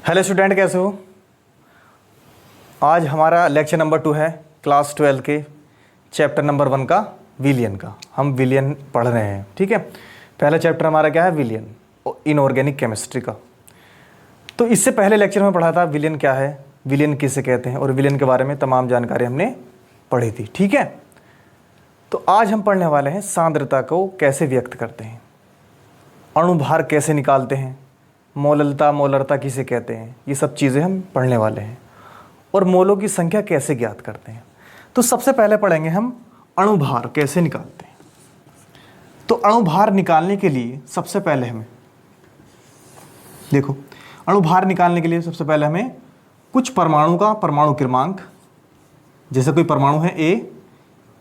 Hello student, कैसे हो। आज हमारा लेक्चर नंबर 2 है क्लास 12 के चैप्टर नंबर 1 का विलियन का। हम विलियन पढ़ रहे हैं, ठीक है। पहला चैप्टर हमारा क्या है, विलियन इनऑर्गेनिक केमिस्ट्री का। तो इससे पहले लेक्चर में पढ़ा था विलियन क्या है, विलियन किसे कहते हैं, और विलियन के बारे में तमाम जानकारी हमने पढ़ी थी, ठीक है। तो आज हम पढ़ने वाले हैं सांद्रता को कैसे व्यक्त करते हैं, अणुभार कैसे निकालते हैं, मोलरता किसे कहते हैं, ये सब चीज़ें हम पढ़ने वाले हैं, और मोलों की संख्या कैसे ज्ञात करते हैं। तो सबसे पहले पढ़ेंगे हम अणुभार कैसे निकालते हैं। तो अणुभार निकालने के लिए सबसे पहले हमें देखो, अणुभार निकालने के लिए सबसे पहले हमें कुछ परमाणु का परमाणु क्रमांक, जैसे कोई परमाणु है A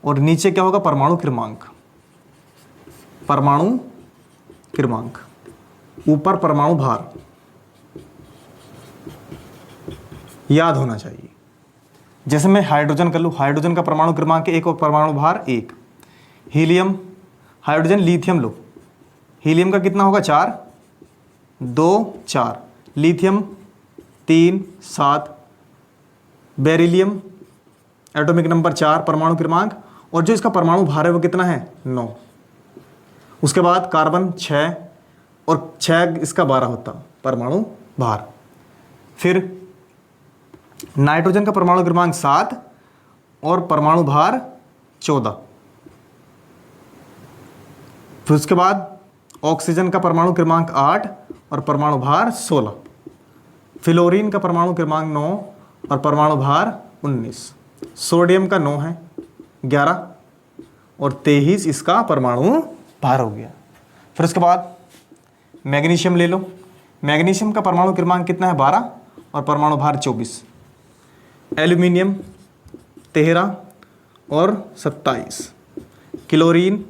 और नीचे क्या होगा, परमाणु क्रमांक, ऊपर परमाणु भार याद होना चाहिए। जैसे मैं हाइड्रोजन कर लूँ, हाइड्रोजन का परमाणु क्रमांक 1 और परमाणु भार 1। हीलियम, हाइड्रोजन, लिथियम लो, हीलियम का कितना होगा 4, 2 4, लिथियम 3 7, बेरिलियम एटॉमिक नंबर 4 परमाणु क्रमांक, और जो इसका परमाणु भार है वो कितना है 9। उसके बाद कार्बन 6 और 6 इसका 12 होता परमाणु भार। फिर नाइट्रोजन का परमाणु क्रमांक 7 और परमाणु भार 14। फिर उसके बाद ऑक्सीजन का परमाणु क्रमांक 8 और परमाणु भार 16। फ्लोरीन का परमाणु क्रमांक 9 और परमाणु भार 19। सोडियम का 9 है 11 और 23 इसका परमाणु भार हो गया। फिर उसके बाद मैग्नीशियम ले लो, मैग्नीशियम का परमाणु क्रमांक कितना है 12 और परमाणु भार 24। एल्यूमिनियम 13 और 27। क्लोरीन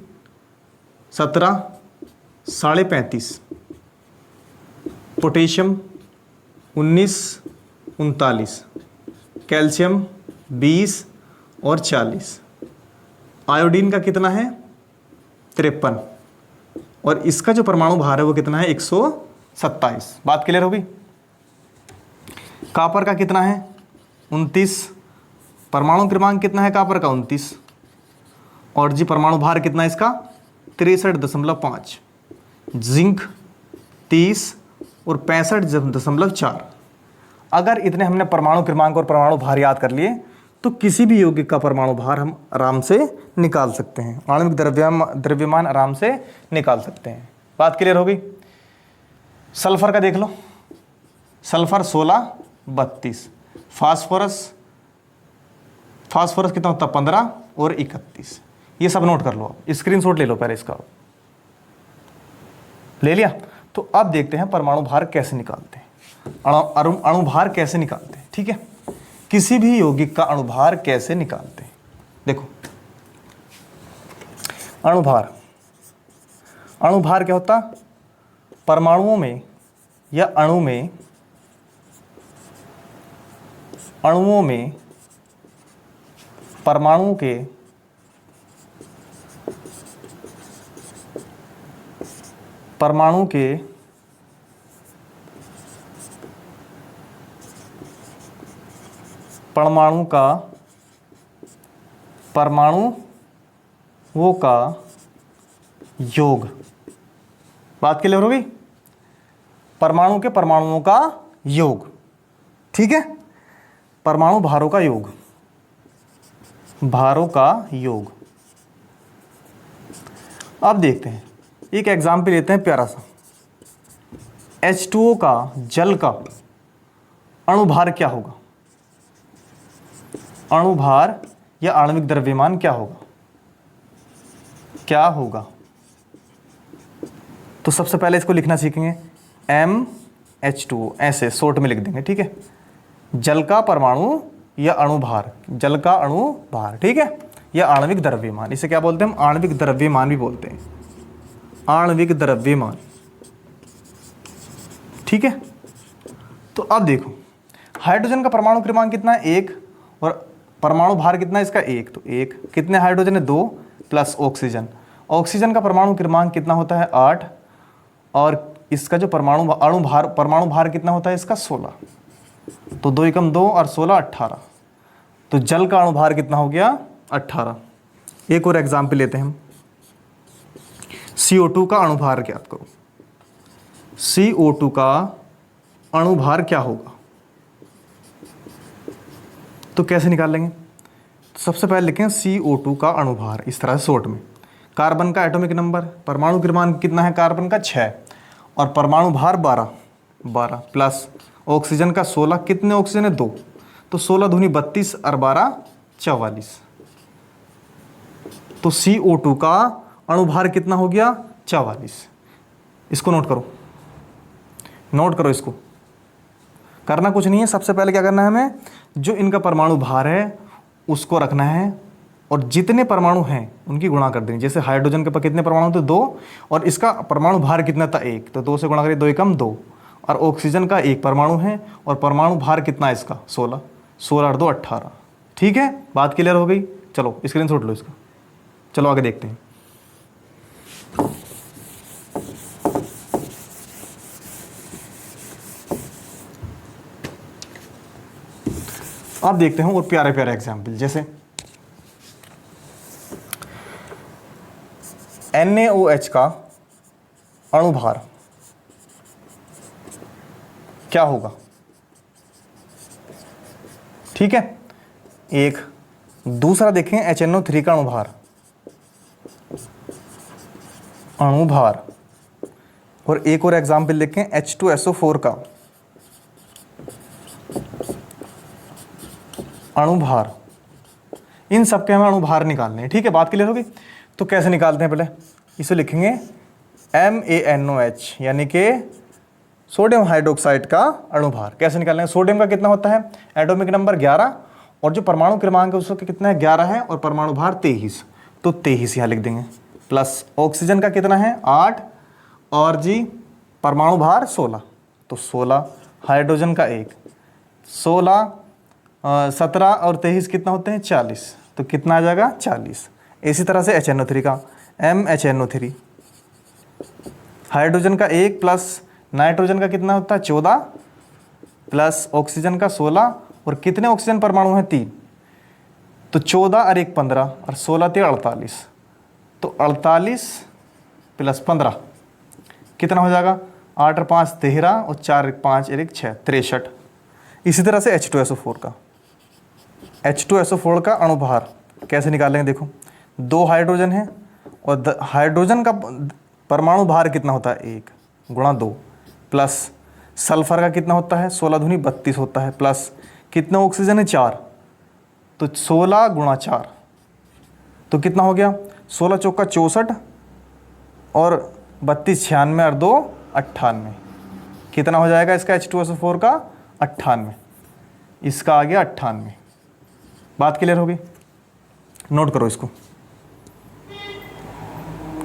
17 35.5। पोटेशियम 19 39। कैल्शियम 20 और 40। आयोडीन का कितना है 53 और इसका जो परमाणु भार है वो कितना है 127। बात क्लियर होगी। कॉपर का कितना है 29, परमाणु क्रमांक कितना है कॉपर का 29, और जी परमाणु भार कितना है इसका 63.5। जिंक 30 और 65.4। अगर इतने हमने परमाणु क्रमांक और परमाणु भार याद कर लिए तो किसी भी यौगिक का परमाणु भार हम आराम से निकाल सकते हैं, आणविक द्रव्यमान आराम से निकाल सकते हैं। बात क्लियर होगी। सल्फर का देख लो, सल्फर 16 32। फास्फोरस कितना होता 15 और 31। ये सब नोट कर लो, आप स्क्रीनशॉट ले लो पहले इसका। ले लिया। तो अब देखते हैं परमाणु भार कैसे निकालते हैं, अणुभार कैसे निकालते हैं, ठीक है। किसी भी यौगिक का अणुभार कैसे निकालते हैं। देखो, अणुभार क्या होता, परमाणुओं में या अणुओं में परमाणुओं के परमाणुओं का योग। बात क्लियर होगी। परमाणुओं का योग, ठीक है। परमाणु भारों का योग। अब देखते हैं, एक एग्जाम्पल लेते हैं प्यारा सा। H2O का जल का अणुभार क्या होगा, अणुभार या आणविक द्रव्यमान क्या होगा। तो सबसे पहले इसको लिखना सीखेंगे MH2O, ऐसे शॉर्ट में लिख देंगे, ठीक है। जल का परमाणु या अणुभार, जल का अणुभार, ठीक है, या आणविक द्रव्यमान। इसे क्या बोलते हैं हम, आणविक द्रव्यमान भी बोलते हैं, आणविक द्रव्यमान, ठीक है। तो अब देखो, हाइड्रोजन का परमाणु क्रमांक कितना है 1 और परमाणु भार कितना है इसका 1। तो 1, कितने हाइड्रोजन है 2 प्लस ऑक्सीजन। ऑक्सीजन का परमाणु क्रमांक कितना होता है 8 और इसका जो परमाणु भार कितना होता है इसका 16, तो 2 एकम 2 और 16 18, तो जल का अणु भार कितना हो गया 18। एक और एग्जाम्पल लेते हैं हम, CO2 का अणु भार ज्ञात करो। CO2 का अणु भार क्या होगा, तो कैसे निकाल लेंगे? तो सबसे पहले लिखें CO2 का अणु भार इस तरह से शॉर्ट में। कार्बन का एटॉमिक नंबर, परमाणु क्रमांक कितना है कार्बन का 6 और परमाणु भार 12 प्लस ऑक्सीजन का 16, कितने ऑक्सीजन है 2, तो 16 दूनी 32 और 12 44, तो CO2 का अणु भार कितना हो गया 44। इसको नोट करो, नोट करो, इसको करना कुछ नहीं है। सबसे पहले क्या करना है हमें, जो इनका परमाणु भार है उसको रखना है और जितने परमाणु हैं उनकी गुणा कर देंगे। जैसे हाइड्रोजन के पास कितने परमाणु थे 2 और इसका परमाणु भार कितना था 1, तो 2 से गुणा करें 2 एकम 2, और ऑक्सीजन का 1 परमाणु है और परमाणु भार कितना है इसका 16 और 2 18। ठीक है, बात क्लियर हो गई। चलो स्क्रीनशॉट लो इसका, चलो आगे देखते हैं। अब देखते हैं और प्यारे प्यारे एग्जाम्पल, जैसे NaOH का अणु भार क्या होगा। ठीक है, एक दूसरा देखें HNO3 का अणु भार, और एक और एग्जाम्पल देखें H2SO4 का अणु भार। इन सब के हमें अणु भार निकालने हैं। ठीक है, बात क्लियर होगी। तो कैसे निकालते हैं, पहले इसे लिखेंगे MaNOH यानी कि सोडियम हाइड्रोक्साइड का अणु भार। कैसे निकालेंगे, सोडियम का कितना होता है एटॉमिक नंबर 11 और जो परमाणु क्रमांक है उसका कितना है 11 है और परमाणु भार 23, तो 23 यहाँ लिख देंगे, प्लस ऑक्सीजन का कितना है 8 और जी परमाणु भार 16, तो 16, हाइड्रोजन का 1 16 17 और 23 कितना होते हैं 40, तो कितना आ जाएगा 40। इसी तरह से HNO3 का MHNO3, हाइड्रोजन का 1 प्लस नाइट्रोजन का कितना होता है 14 प्लस ऑक्सीजन का 16 और कितने ऑक्सीजन परमाणु हैं 3, तो 14 और 1 15 और 16 + 3 48, तो 48 प्लस 15 कितना हो जाएगा 8 और 5 13 और 4 और 5 और 1 6 63। इसी तरह से H2SO4 का अणु भार कैसे निकालेंगे, देखो 2 हाइड्रोजन है और हाइड्रोजन का परमाणु भार कितना होता है 1 गुणा 2 प्लस सल्फर का कितना होता है 16 दूनी 32 होता है, प्लस कितने ऑक्सीजन है 4, तो 16 गुणा 4, तो कितना हो गया 16 चौका 64 और 32 96 और 2 98, कितना हो जाएगा इसका H2SO4 का 98, इसका आ गया 98। बात क्लियर होगी, नोट करो, इसको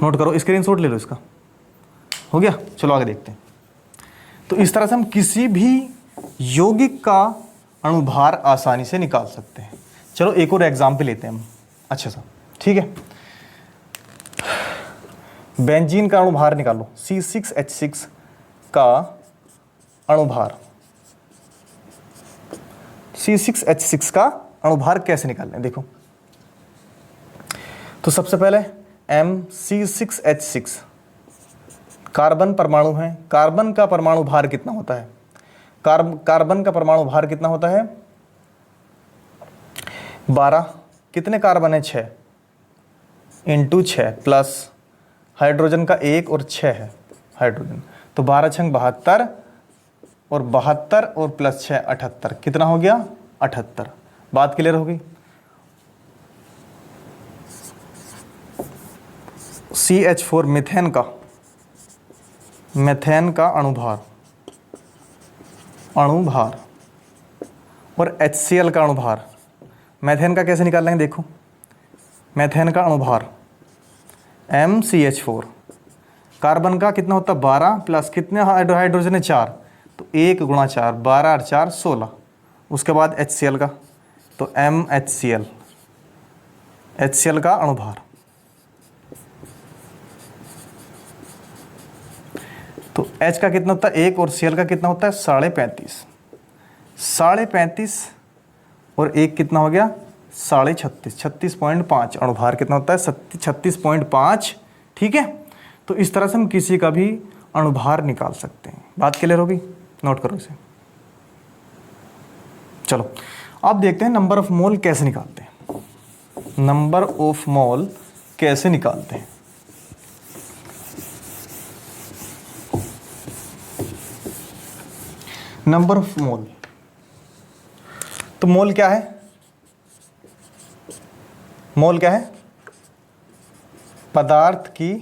नोट करो, स्क्रीनशॉट ले लो इसका, हो गया। चलो आगे देखते हैं। तो इस तरह से हम किसी भी यौगिक का अणु भार आसानी से निकाल सकते हैं। चलो एक और एग्जाम्पल लेते हैं हम, अच्छा सा, ठीक है। बेंजीन का अणु भार निकालो, C6H6 का अणु भार, C6H6 का अणु भार कैसे निकालना है, देखो। तो सबसे पहले MC6H6 कार्बन परमाणु है, कार्बन का परमाणु भार कितना होता है, कार्बन का परमाणु भार कितना होता है 12, कितने कार्बन है 6 × 6 प्लस हाइड्रोजन का 1 और 6 है हाइड्रोजन, तो 12 × 72 और 72 और प्लस 6 78, कितना हो गया 78। बात क्लियर हो गई। CH4 मीथेन का अणु भार और HCl का अणु भार। मीथेन का कैसे निकालेंगे, देखो मीथेन का अणु भार MCH4, कार्बन का कितना होता है 12 प्लस कितने हाइड्रोजन है 4, तो 1 गुणा 4 12 और 4 16, उसके बाद HCl का, तो HCl का अणु भार, तो H का कितना होता है 1 और Cl का कितना होता है 35.5, 35.5 और 1 कितना हो गया 36.5, 36.5 अणुभार कितना होता है 36.5। ठीक है, तो इस तरह से हम किसी का भी अणुभार निकाल सकते हैं। बात क्लियर होगी, नोट करो इसे। चलो अब देखते हैं नंबर ऑफ मोल कैसे निकालते हैं। नंबर ऑफ मोल कैसे निकालते हैं। नंबर ऑफ मोल, तो मोल क्या है, मोल क्या है, पदार्थ की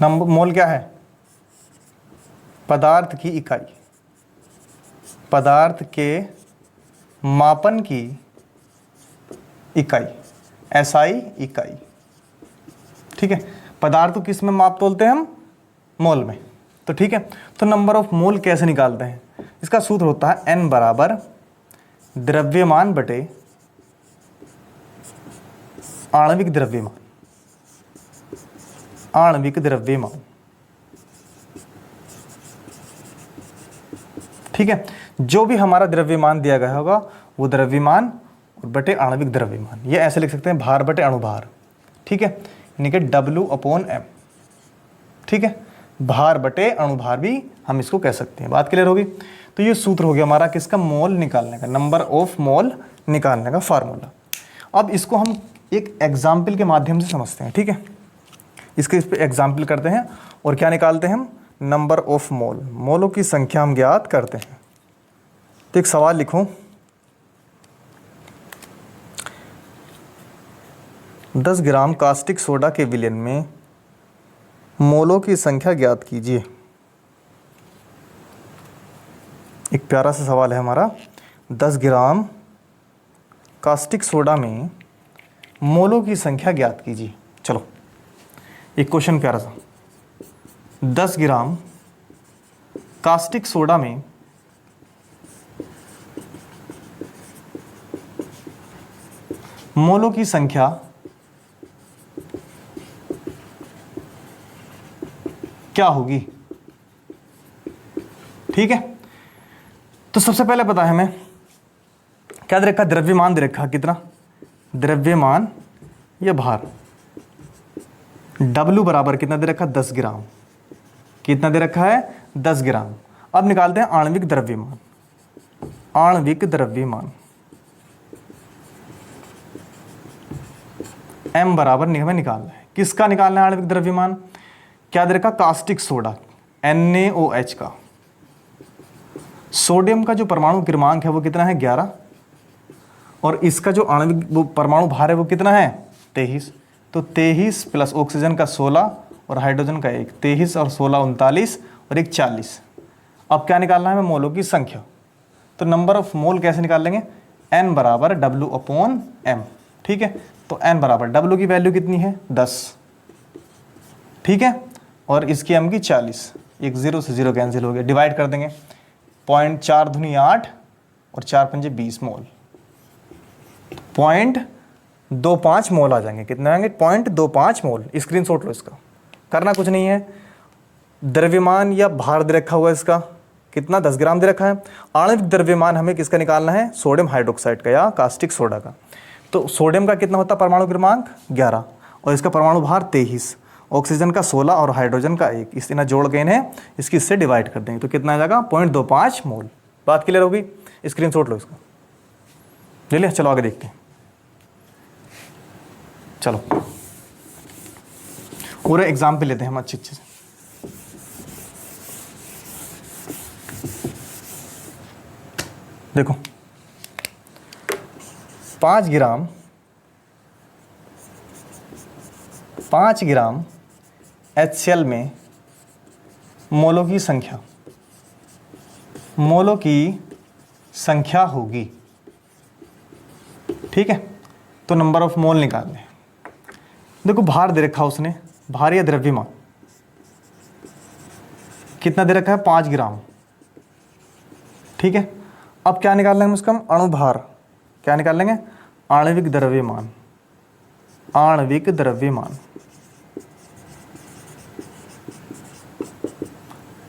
नंबर, मोल क्या है पदार्थ की इकाई, पदार्थ के मापन की इकाई, एसआई इकाई। ठीक है, पदार्थ को किस में माप तोलते हैं हम, मोल में। तो ठीक है, तो नंबर ऑफ मोल कैसे निकालते हैं, इसका सूत्र होता है n बराबर द्रव्यमान बटे आणविक द्रव्यमान, आणविक द्रव्यमान। ठीक है, जो भी हमारा द्रव्यमान दिया गया होगा वो द्रव्यमान और बटे आणविक द्रव्यमान, ये ऐसे लिख सकते हैं भार बटे अणुभार। ठीक है, यानी कि W/m। ठीक है, भार बटे अणुभार भी हम इसको कह सकते हैं। बात क्लियर होगी। तो ये सूत्र हो गया हमारा किसका, मोल निकालने का, नंबर ऑफ मोल निकालने का फार्मूला। अब इसको हम एक एग्जाम्पल के माध्यम से समझते हैं। ठीक है, इसके इस पर एग्जाम्पल करते हैं और क्या निकालते हैं हम, नंबर ऑफ मोल, मोलों की संख्या हम ज्ञात करते हैं। तो एक सवाल लिखो, 10 ग्राम कास्टिक सोडा के विलयन में मोलों की संख्या ज्ञात कीजिए। एक प्यारा सा सवाल है हमारा, 10 ग्राम कास्टिक सोडा में मोलों की संख्या ज्ञात कीजिए। चलो एक क्वेश्चन प्यारा सा, 10 ग्राम कास्टिक सोडा में मोलों की संख्या क्या होगी। ठीक है, तो सबसे पहले पता है हमें क्या दे रखा, द्रव्यमान दे रखा, कितना द्रव्यमान या भार, W बराबर कितना दे रखा 10 ग्राम, कितना दे रखा है 10 ग्राम। अब निकालते हैं आणविक द्रव्यमान, आणविक द्रव्यमान M बराबर हमें निकालना है, किसका निकालना है आणविक द्रव्यमान, क्या दे रखा कास्टिक सोडा NaOH का। सोडियम का जो परमाणु क्रमांक है वो कितना है 11, और इसका जो आणविक परमाणु भार है वो कितना है 23। तो 23 प्लस ऑक्सीजन का 16 और हाइड्रोजन का 1, 23 और 16 39 और 1 40। अब क्या निकालना है हमें, मोलों की संख्या। तो नंबर ऑफ मोल कैसे निकाल लेंगे, n बराबर W/m। ठीक है, तो n बराबर W की वैल्यू कितनी है 10। ठीक है, और इसकी m की 40, एक 0 से 0 कैंसिल हो गया, डिवाइड कर देंगे, 0.4 दूनी 8 और 4 पंजे 20 मोल, 0.25 मोल आ जाएंगे। कितने आएंगे 0.25 मोल। स्क्रीनशॉट लो इसका, करना कुछ नहीं है, द्रव्यमान या भार दे रखा हुआ है इसका कितना 10 ग्राम दे रखा है। आणविक द्रव्यमान हमें किसका निकालना है, सोडियम हाइड्रोक्साइड का या कास्टिक सोडा का। तो सोडियम का कितना होता है परमाणु क्रमांक 11 और इसका परमाणु भार 23, ऑक्सीजन का 16 और हाइड्रोजन का 1, इस तरह जोड़ गए हैं, इसकी इससे डिवाइड कर देंगे तो कितना आ जाएगा 0.25 मोल। बात क्लियर होगी, स्क्रीनशॉट लो इसका, ले लिया। चलो आगे देखते हैं। चलो पूरा एग्जाम्पल लेते हैं हम अच्छे से। देखो 5 ग्राम HCl में मोलों की संख्या होगी। ठीक है, तो नंबर ऑफ मोल निकालने। देखो भार दे रखा उसने, भार या द्रव्यमान कितना दे रखा है 5 ग्राम। ठीक है, अब क्या निकाल लेंगे उसका हम, अणुभार। क्या निकाल लेंगे, आणविक द्रव्यमान, आणविक द्रव्यमान।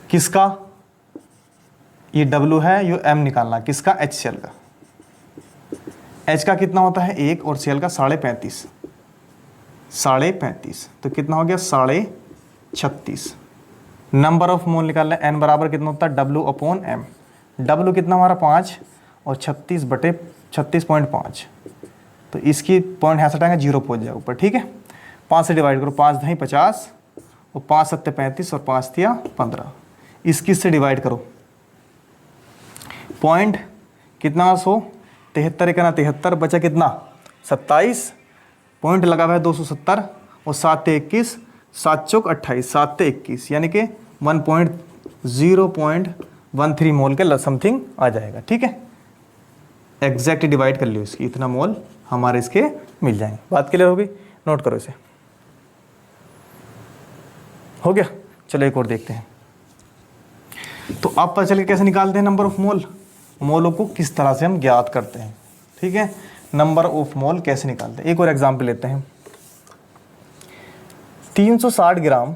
किसका, ये W है, ये M निकालना, किसका, HCl का। H का कितना होता है 1 और Cl का 35.5, 35.5, तो कितना हो गया 36.5। नंबर ऑफ मोल निकालना है, N बराबर कितना होता है W/M। W कितना हमारा 5 और 36/36.5, तो इसकी पॉइंट यहाँ से हटाएंगे 0 पहुँच जाएगा ऊपर, ठीक है। 5 से डिवाइड करो, 5 नहीं 50 और 5 7 35 और 5 दिया 15, इसकी से डिवाइड करो, पॉइंट कितना 173 का ना 73, बचा कितना 27, पॉइंट लगा हुआ है 270 और 7 से 21, 7 चौक 28, 7 से 21, यानी कि 1.013 मोल के समथिंग आ जाएगा, ठीक है। एग्जैक्ट डिवाइड कर लियो इसकी, इतना मोल हमारे इसके मिल जाएंगे। बात क्लियर होगी, नोट करो इसे, हो गया। चलो एक और देखते हैं। तो अब पता चल के कैसे निकालते हैं नंबर ऑफ मोल, मोलों को किस तरह से हम ज्ञात करते हैं, ठीक है। नंबर ऑफ मोल कैसे निकालते हैं, एक और एग्जांपल लेते हैं। 360 ग्राम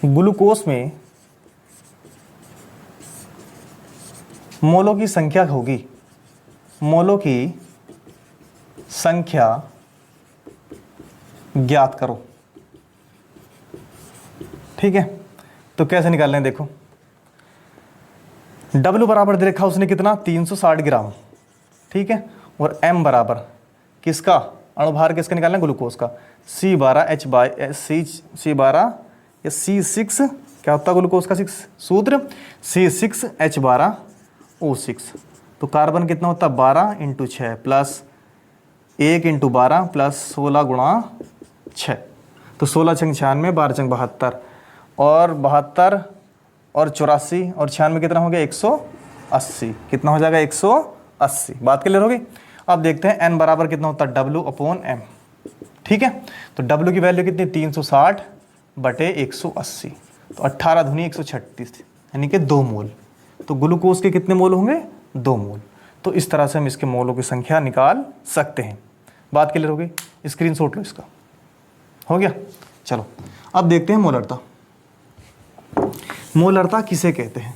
ग्लूकोज में मोलों की संख्या होगी, मोलों की संख्या ज्ञात करो, ठीक है। तो कैसे निकालना है देखो, W बराबर दे रखा उसने कितना 360 ग्राम, ठीक है, और M बराबर किसका, अणुभार किसका निकालना है, ग्लूकोज का, C12 या C6 क्या होता है ग्लूकोज का 6 सूत्र, C6H12O6। तो कार्बन कितना होता है 12 × 6 प्लस 1 × 12 प्लस 16 × 6, तो 16 × 96, 12 × 72 और 72 और 84 और 96 कितना हो गया 180, कितना हो जाएगा 180। बात क्लियर होगी। अब देखते हैं N बराबर कितना होता है W/M, ठीक है। तो W की वैल्यू कितनी 360/180, तो 18 दूनी 136, यानी कि 2 मोल। तो ग्लूकोज के कितने मोल होंगे 2 मोल। तो इस तरह से हम इसके मोलों की संख्या निकाल सकते हैं। बात क्लियर होगी, स्क्रीनशॉट लो इसका, हो गया। चलो अब देखते हैं मोलरता। मोलरता किसे कहते हैं,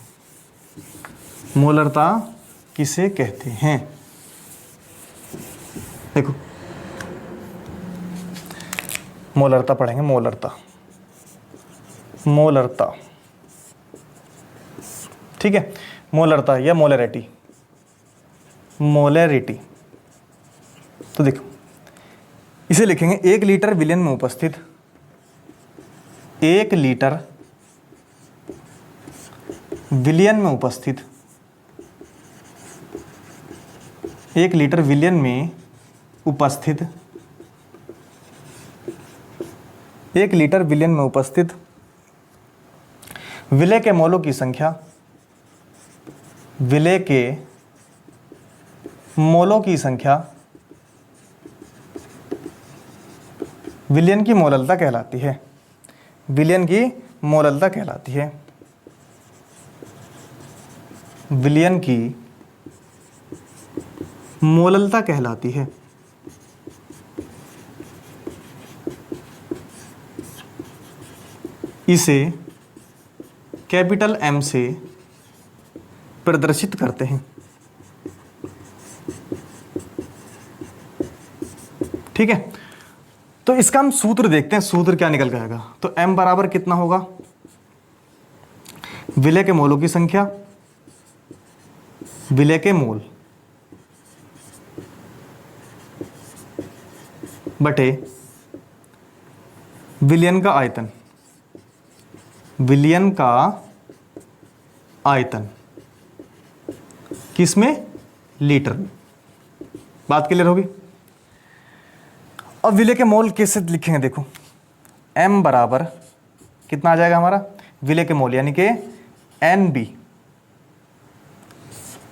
मोलरता किसे कहते हैं, देखो मोलरता पढ़ेंगे, मोलरता, मोलरता, ठीक है। मोलरता या मोलरिटी, मोलरिटी, तो देखो इसे लिखेंगे 1 लीटर विलियन में उपस्थित, 1 लीटर विलियन में उपस्थित, 1 लीटर विलियन में उपस्थित, 1 लीटर विलियन में उपस्थित विलय के मोलों की संख्या, विलय के मोलों की संख्या विलयन की मोललता कहलाती है, विलयन की मोललता कहलाती है, विलयन की मोललता कहलाती है। इसे कैपिटल M से प्रदर्शित करते हैं, ठीक है। तो इसका हम सूत्र देखते हैं, सूत्र क्या निकल जाएगा। तो M बराबर कितना होगा, विलय के मोलों की संख्या, विलय के मोल बटे विलयन का आयतन, विलयन का आयतन किसमें, लीटर में। बात क्लियर होगी। अब विलय के मोल कैसे लिखेंगे, देखो M बराबर कितना आ जाएगा हमारा, विलय के मोल यानी कि NB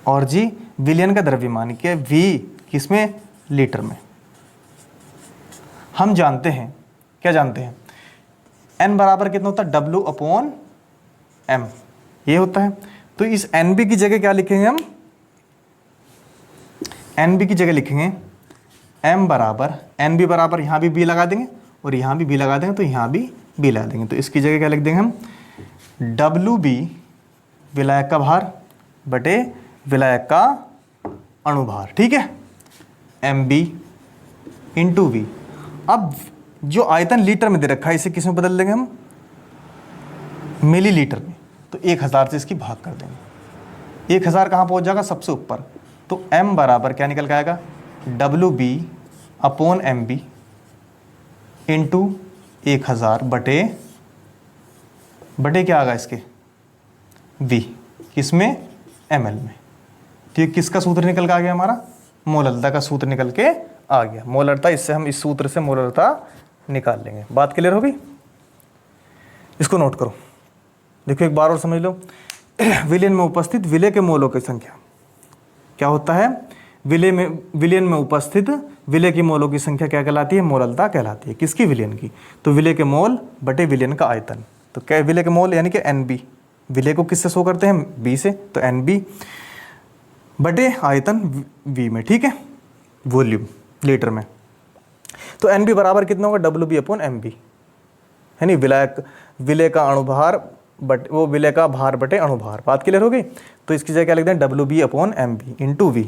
और G विलयन का द्रव्यमान के V किसमें, लीटर में। हम जानते हैं, क्या जानते हैं, N बराबर कितना होता है W/M, ये होता है। तो इस NB की जगह क्या लिखेंगे हम, NB की जगह लिखेंगे M बराबर, NB बराबर यहाँ भी B लगा देंगे और यहाँ भी B लगा देंगे, तो यहाँ भी B लगा देंगे। तो इसकी जगह क्या लिख देंगे हम WB विलायक का भार बटे विलायक का अणुभार, ठीक है, MB इंटू V। अब जो आयतन लीटर में दे रखा है इसे किस में बदल देंगे हम, मिलीलीटर में। तो 1000 से इसकी भाग कर देंगे, 1000 कहाँ पहुँच जाएगा, सबसे ऊपर। तो M बराबर क्या निकल के आएगा, WB अपॉन MB इंटू 1000 बटे क्या आएगा इसके, V, किसमें, ml में। तो ये किसका सूत्र निकल के आ गया हमारा, मोलरता का सूत्र निकल के आ गया। मोलरता, इससे हम इस सूत्र से मोलरता निकाल लेंगे। बात क्लियर होगी, इसको नोट करो। देखो एक बार और समझ लो, विलयन में उपस्थित विलय के मोलों की संख्या क्या होता है, विलयन में उपस्थित विलय की मोलों की संख्या क्या कहलाती है, मोलरता कहलाती है। किसकी, विलयन की। तो विलय के मोल बटे विलयन का आयतन। तो क्या विलय के मोल यानी कि NB, विलय को किससे शो करते हैं, B से, तो NB बटे आयतन V में, ठीक है, वॉल्यूम लीटर में। तो NB बराबर कितना होगा, WB अपॉन MB, है नहीं, विलय का अणुभार बट वो विलय का भार बटे अणुभार। बात क्लियर हो गई। तो इसकी जगह क्या लिखते हैं, WB upon MB into V।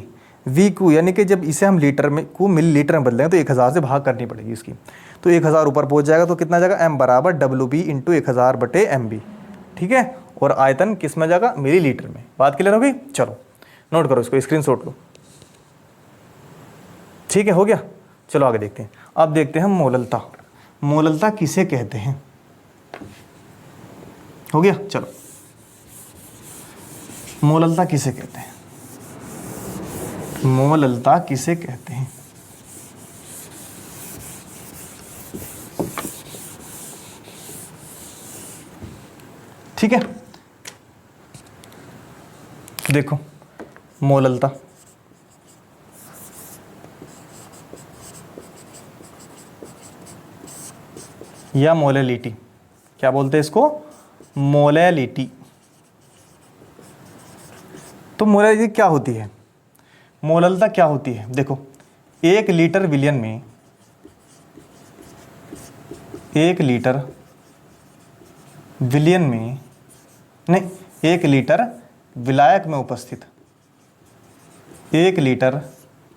V को यानी कि जब इसे हम लीटर में को मिलीलीटर में बदलेंगे तो 1000 से भाग करनी पड़ेगी इसकी। तो 1000 ऊपर पहुंच जाएगा तो कितना जाएगा, M बराबर WB इंटू 1000 बटे MB, ठीक है। और आयतन किस में जाएगा, मिलीलीटर में। बात क्लियर हो गई। चलो नोट करो इसको, स्क्रीनशॉट लो, ठीक है, हो गया। चलो आगे देखते हैं। अब देखते हैं मोललता। मोललता किसे कहते हैं, हो गया। चलो मोललता किसे कहते हैं, मोललता किसे कहते हैं। ठीक है, देखो मोललता, या मोलेलिटी, क्या बोलते हैं इसको, मोलेलिटी। तो मोलेलिटी क्या होती है, मोललता क्या होती है। देखो 1 लीटर विलयन में, 1 लीटर विलयन में नहीं, 1 लीटर विलायक में उपस्थित, 1 लीटर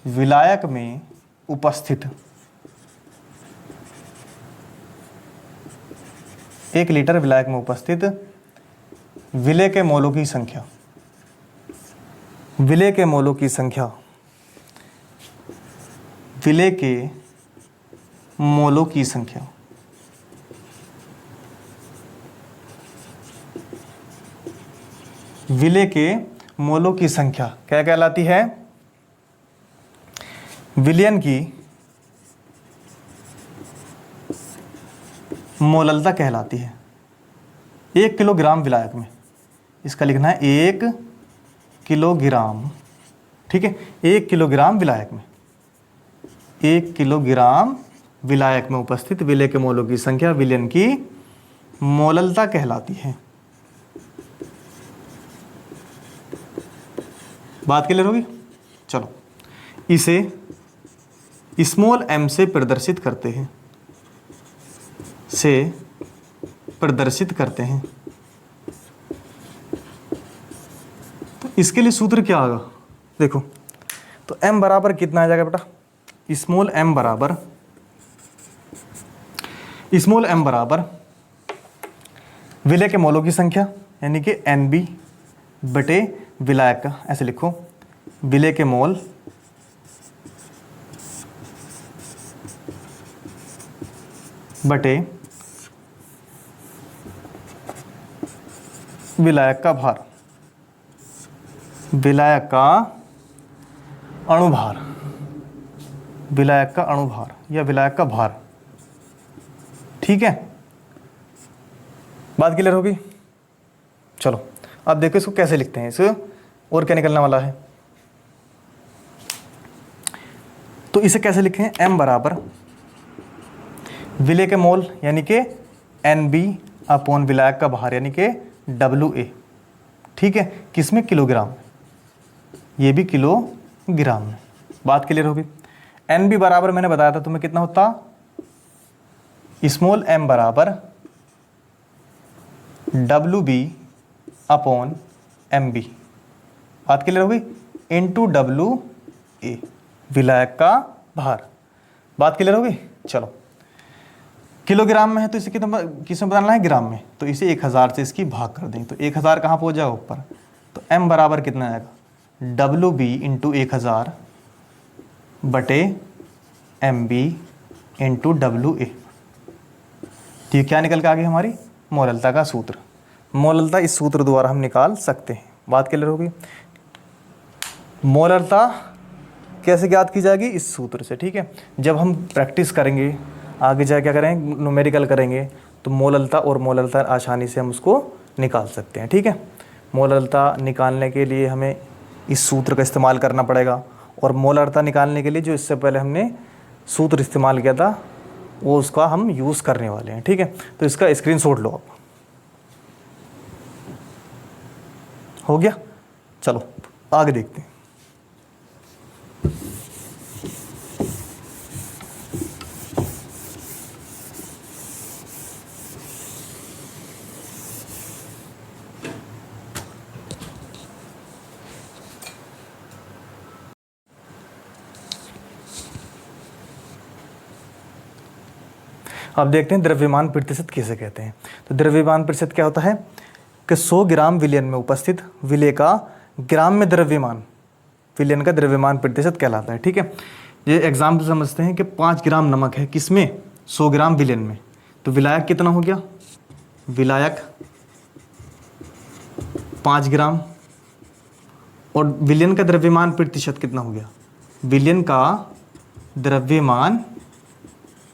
विलायक में उपस्थित 1 लीटर विलायक में उपस्थित विलय के मोलों की संख्या, विलय के मोलों की संख्या, विलय के मोलों की संख्या, विलय के मोलों की संख्या क्या कहलाती है, विलयन की मोललता कहलाती है। 1 किलोग्राम विलायक में, इसका लिखना है 1 किलोग्राम, ठीक है, 1 किलोग्राम विलायक में, 1 किलोग्राम विलायक में उपस्थित विलय के मोलों की संख्या विलयन की मोललता कहलाती है। बात क्लियर होगी। चलो इसे स्मॉल m से प्रदर्शित करते हैं, से प्रदर्शित करते हैं। तो इसके लिए सूत्र क्या आएगा, देखो तो m बराबर कितना आ जाएगा बेटा, स्मॉल m बराबर, स्मॉल m बराबर विलय के मोलों की संख्या यानी कि NB बटे विलायक का, ऐसे लिखो, विलय के मोल बटे विलायक का भार, विलायक का अणुभार, विलायक का अणुभार या विलायक का भार, ठीक है। बात क्लियर होगी। चलो अब देखो इसको कैसे लिखते हैं, इसे और क्या निकलने वाला है। तो इसे कैसे लिखें, m बराबर विलय के मोल यानी कि NB अपॉन विलायक का भार यानी कि WA, ठीक है, किसमें, किलोग्राम, ये भी किलोग्राम में। बात क्लियर होगी। NB बराबर मैंने बताया था तुम्हें कितना होता, स्मॉल m बराबर WB/MB, बात क्लियर होगी, इंटू WA, विलायक का भार, बात क्लियर होगी। चलो किलोग्राम में है तो इसे किस में बदलना है, ग्राम में, तो इसे 1000 से इसकी भाग कर दें, तो 1000 कहाँ पहुँच जाएगा ऊपर, तो m बराबर कितना आएगा, WB इंटू 1000 बटे MB इंटू WA। तो ये क्या निकल के आ गई हमारी मोललता का सूत्र। मोललता इस सूत्र द्वारा हम निकाल सकते हैं, बात क्लियर होगी। मोललता कैसे ज्ञात की जाएगी, इस सूत्र से, ठीक है। जब हम प्रैक्टिस करेंगे आगे जाके क्या करेंगे, न्यूमेरिकल करेंगे, तो मोललता और मोललता आसानी से हम उसको निकाल सकते हैं, ठीक है। मोललता निकालने के लिए हमें इस सूत्र का इस्तेमाल करना पड़ेगा, और मोललता निकालने के लिए जो इससे पहले हमने सूत्र इस्तेमाल किया था वो उसका हम यूज़ करने वाले हैं, ठीक है। तो इसका स्क्रीनशॉट लो आप, हो गया। चलो आगे देखते हैं। अब देखते हैं द्रव्यमान प्रतिशत किसे कहते हैं। तो द्रव्यमान प्रतिशत क्या होता है कि 100 ग्राम विलयन में उपस्थित विलेय का ग्राम में द्रव्यमान, विलयन का द्रव्यमान प्रतिशत कहलाता है, ठीक है। ये एग्जाम्पल समझते हैं कि 5 ग्राम नमक है किसमें, 100 ग्राम विलयन में, तो विलायक कितना हो गया, विलायक 5 ग्राम, और विलयन का द्रव्यमान प्रतिशत कितना हो गया, विलयन का द्रव्यमान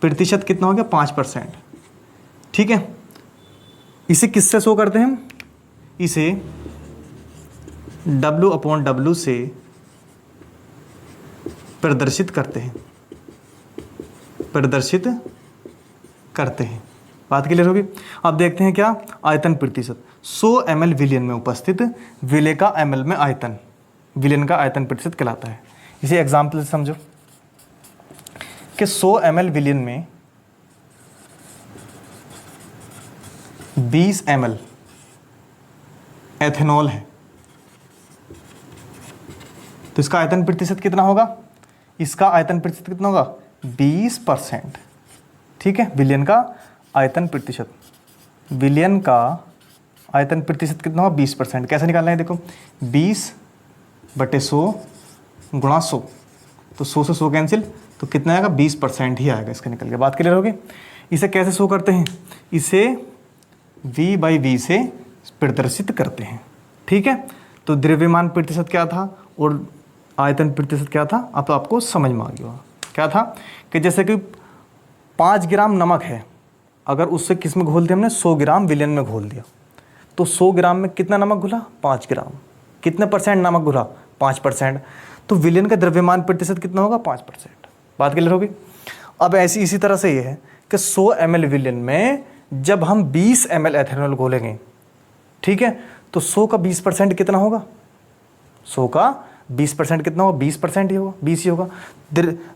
प्रतिशत कितना हो गया, 5%, ठीक है। इसे किससे शो करते हैं हम, इसे W/W से प्रदर्शित करते हैं, प्रदर्शित करते हैं, बात क्लियर होगी। अब देखते हैं क्या, आयतन प्रतिशत, 100 ml विलयन में उपस्थित विलेय का ml में आयतन, विलयन का आयतन प्रतिशत कहलाता है। इसे एग्जाम्पल से समझो कि 100 ml विलयन में 20 ml एथेनॉल है, तो इसका आयतन प्रतिशत कितना होगा, इसका आयतन प्रतिशत कितना होगा, 20%, ठीक है। विलयन का आयतन प्रतिशत, विलयन का आयतन प्रतिशत कितना होगा, 20%। कैसे निकालना है, देखो 20/100 गुणा 100, तो 100 से 100 कैंसिल, तो कितना आएगा, 20% ही आएगा इसका निकल के, बात क्लियर होगी। इसे कैसे शो करते हैं, इसे V/V से प्रदर्शित करते हैं, ठीक है। तो द्रव्यमान प्रतिशत क्या था और आयतन प्रतिशत क्या था, अब तो आपको समझ में आ गया होगा। क्या था कि जैसे कि 5 ग्राम नमक है, अगर उससे किस में घोल दिया हमने, 100 ग्राम विलयन में घोल दिया, तो 100 ग्राम में कितना नमक घुला, 5 ग्राम, कितने परसेंट नमक घुला, 5%, तो विलयन का द्रव्यमान प्रतिशत कितना होगा, 5%, बात क्लियर होगी। अब ऐसी इसी तरह से ये है कि 100 ml विलयन में जब हम 20 ml एथेनॉल घोलेंगे, ठीक है, तो 100 का 20% कितना होगा, 100 का 20% कितना होगा, 20% ही होगा, 20 ही होगा।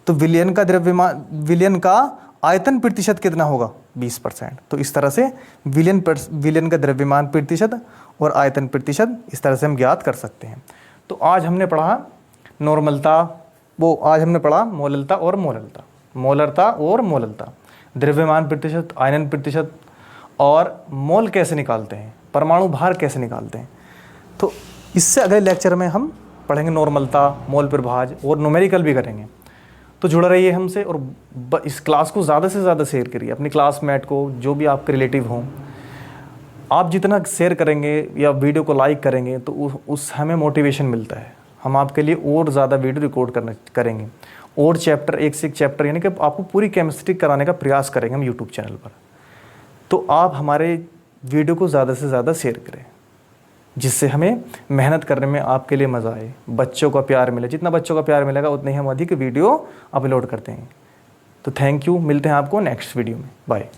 तो विलयन का द्रव्यमान, विलयन का आयतन प्रतिशत कितना होगा, 20%। तो इस तरह से विलयन का द्रव्यमान प्रतिशत और आयतन प्रतिशत इस तरह से हम ज्ञात कर सकते हैं। तो आज हमने पढ़ा नॉर्मलता, आज हमने पढ़ा मोललता और मोललता, मोलरता और मोललता, द्रव्यमान प्रतिशत, आयनन प्रतिशत, और मोल कैसे निकालते हैं, परमाणु भार कैसे निकालते हैं। तो इससे अगले लेक्चर में हम पढ़ेंगे नॉर्मलता, मोल प्रभाज और न्यूमेरिकल भी करेंगे। तो जुड़ा रहिए हमसे, और इस क्लास को ज़्यादा से ज़्यादा शेयर करिए अपनी क्लासमेट को, जो भी आपके रिलेटिव हों। आप जितना शेयर करेंगे या वीडियो को लाइक करेंगे तो उस हमें मोटिवेशन मिलता है, हम आपके लिए और ज़्यादा वीडियो रिकॉर्ड करेंगे, और चैप्टर, एक से एक चैप्टर, यानी कि आपको पूरी केमिस्ट्री कराने का प्रयास करेंगे हम यूट्यूब चैनल पर। तो आप हमारे वीडियो को ज़्यादा से ज़्यादा शेयर करें, जिससे हमें मेहनत करने में आपके लिए मज़ा आए, बच्चों का प्यार मिले। जितना बच्चों का प्यार मिलेगा उतने ही हम अधिक वीडियो अपलोड करते हैं। तो थैंक यू, मिलते हैं आपको नेक्स्ट वीडियो में, बाय।